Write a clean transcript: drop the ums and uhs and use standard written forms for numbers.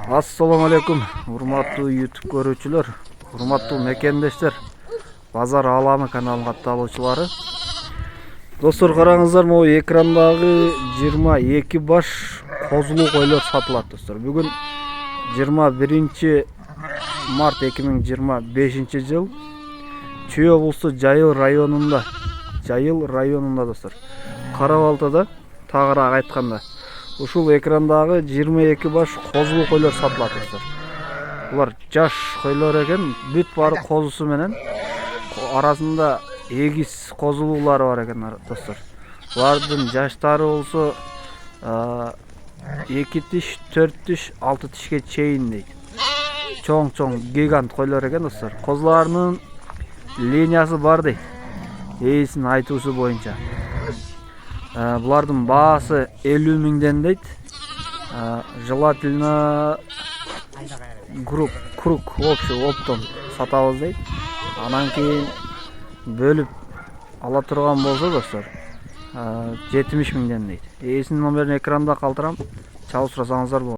Assalamu alaikum, урматтуу YouTube көрүүчүлөр, урматтуу мекендештер, Базар Аламы каналынын катталуучулары. Достор, караңыздар, могу экрандагы 22 баш козулуу койлор сатылат, достор. Бүгүн 21 март 2025 жыл Чүй облусу Жайыл районунда, достор. Кара-Балтада, тагыраак айтканда, ушул экрандагы 22 баш козулуу койлор сатылат, достор. Булар жаш койлор экен, бүт баары козусу менен. Арасында эгиз козулуулары бар экен, достор. Булардын жаштары болсо 2 тиш, 4 тиш, 6 тишке чейин дейт. Чоң гигант койлор экен, достор. Козулардын линиясы бар дейт, ээсинин айтуусу боюнча. Булардын баасы 50 миңден дейт. Желательно круг общий оптом сатабыз дейт. Анан кийин бөлүп ала турган болсо, достор, 70 миңден дейт. Ээсинин номерин экранда калтырам, чалып сурасаңыздар болот.